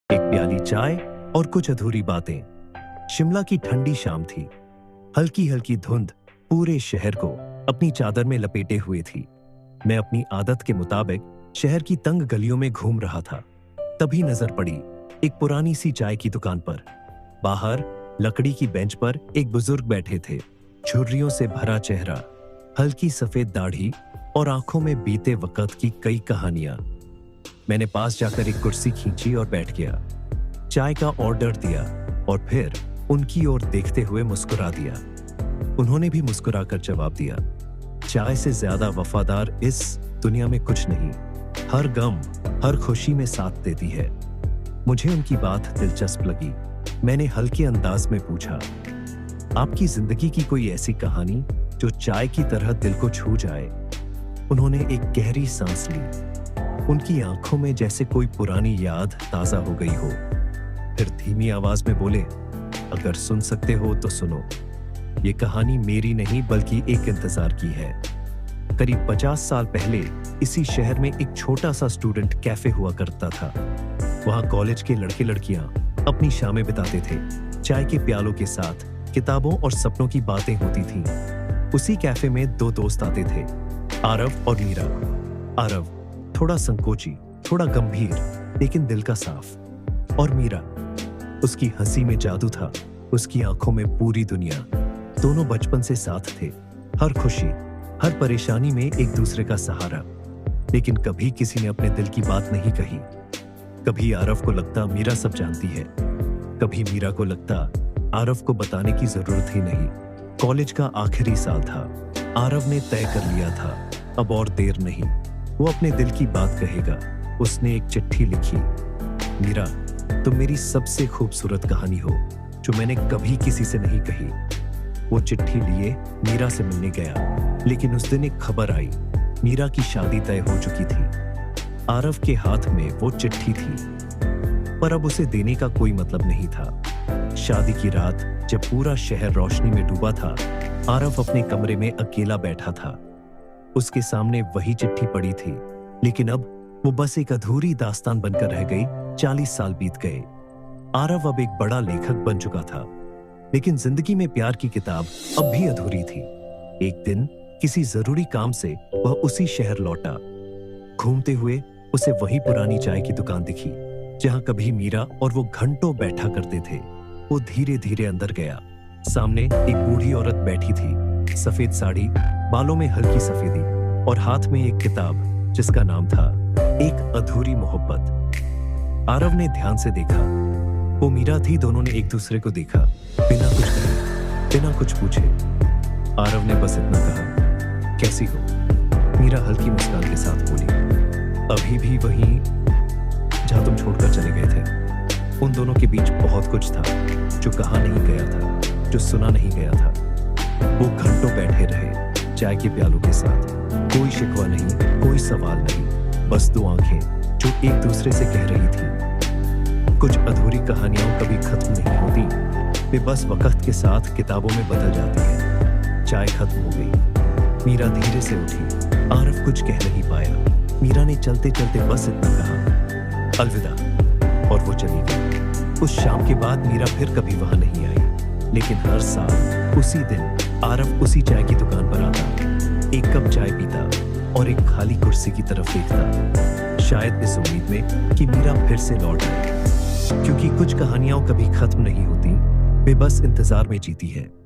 एक प्याली चाय और कुछ अधूरी बातें। शिमला की ठंडी शाम थी। हल्की हल्की धुंध पूरे शहर को अपनी चादर में लपेटे हुए थी। मैं अपनी आदत के मुताबिक शहर की तंग गलियों में घूम रहा था। तभी नजर पड़ी एक पुरानी सी चाय की दुकान पर। बाहर लकड़ी की बेंच पर एक बुजुर्ग बैठे थे। झुर्रियों से भरा चेहरा, हल्की सफेद दाढ़ी और आंखों में बीते वक्त की कई कहानियां। मैंने पास जाकर एक कुर्सी खींची और बैठ गया। चाय का ऑर्डर दिया और फिर उनकी ओर देखते हुए मुस्कुरा दिया। उन्होंने भी मुस्कुराकर जवाब दिया। चाय से ज्यादा वफादार इस दुनिया में कुछ नहीं। हर गम, हर खुशी में साथ देती है। मुझे उनकी बात दिलचस्प लगी। मैंने हल्के अंदाज में पूछा, आपकी जिंदगी की कोई ऐसी कहानी जो चाय की तरह दिल को छू जाए? उन्होंने एक गहरी सांस ली। उनकी आंखों में जैसे कोई पुरानी याद ताजा हो गई हो। फिर धीमी आवाज में बोले, अगर सुन सकते हो तो सुनो। ये कहानी मेरी नहीं बल्कि एक इंतजार की है। करीब 50 साल पहले इसी शहर में एक छोटा सा स्टूडेंट कैफे हुआ करता था। वहां कॉलेज के लड़के लड़कियां अपनी शामें बिताते थे। चाय के प्यालों के साथ किताबों और सपनों की बातें होती थीं। उसी कैफे में दो दोस्त आते थे, आरव और मीरा। आरव थोड़ा संकोची, थोड़ा गंभीर, लेकिन दिल का साफ। और मीरा, उसकी हंसी में जादू था, उसकी आंखों में पूरी दुनिया। दोनों बचपन से साथ थे, हर खुशी, हर परेशानी में एक दूसरे का सहारा। लेकिन कभी किसी ने अपने दिल की बात नहीं कही। कभी आरव को लगता मीरा सब जानती है, कभी मीरा को लगता आरव को बताने की जरूरत ही नहीं। कॉलेज का आखिरी साल था। आरव ने तय कर लिया था, अब और देर नहीं, वो अपने दिल की बात कहेगा। उसने एक चिट्ठी लिखी, मीरा, तुम मेरी सबसे खूबसूरत कहानी हो जो मैंने कभी किसी से नहीं कही। वो चिट्ठी लिए मीरा से मिलने गया, लेकिन उस दिन एक खबर आई, मीरा की शादी तय हो चुकी थी। आरव के हाथ में वो चिट्ठी थी, पर अब उसे देने का कोई मतलब नहीं था। शादी की रात जब पूरा शहर रोशनी में डूबा था, आरव अपने कमरे में अकेला बैठा था। उसके सामने वही चिट्ठी पड़ी थी, लेकिन अब वो बस एक अधूरी दास्तान बनकर रह गई। 40 साल बीत गए। आरव अब एक बड़ा लेखक बन चुका था, लेकिन जिंदगी में प्यार की किताब अब भी अधूरी थी। एक दिन किसी जरूरी काम से वह उसी शहर लौटा। घूमते हुए उसे वही पुरानी चाय की दुकान दिखी, जहां कभी मीरा और वो घंटों बैठा करते थे। वो धीरे धीरे अंदर गया। सामने एक बूढ़ी औरत बैठी थी, सफेद साड़ी, बालों में हल्की सफेदी और हाथ में एक किताब जिसका नाम था एक अधूरी मोहब्बत। आरव ने ध्यान से देखा, वो मीरा थी। दोनों ने एक दूसरे को देखा, बिना कुछ कहे, बिना कुछ पूछे। आरव ने बस इतना कहा, कैसी हो? मीरा हल्की मुस्कान के साथ बोली, अभी भी वहीं जहां तुम छोड़कर चले गए थे। उन दोनों के बीच बहुत कुछ था जो कहा नहीं गया था, जो सुना नहीं गया था। वो घंटों बैठे रहे चाय के प्यालों के साथ। कोई शिकवा नहीं, कोई सवाल नहीं, बस दो आंखें जो एक दूसरे से कह रही थी। कुछ अधूरी कहानियां कभी खत्म नहीं होती, वे बस वक्त के साथ किताबों में बदल जाती हैं। चाय खत्म हो गई। मीरा धीरे से उठी। आरव कुछ कह नहीं पाया। मीरा ने चलते चलते बस इतना कहा, अलविदा, और वो चली गई। उस शाम के बाद मीरा फिर कभी वहां नहीं आई, लेकिन हर साल उसी दिन आरव उसी चाय की दुकान पर आता, एक कप चाय पीता और एक खाली कुर्सी की तरफ देखता, शायद इस उम्मीद में कि मीरा फिर से लौट आए। क्योंकि कुछ कहानियां कभी खत्म नहीं होती, वे बस इंतजार में जीती है।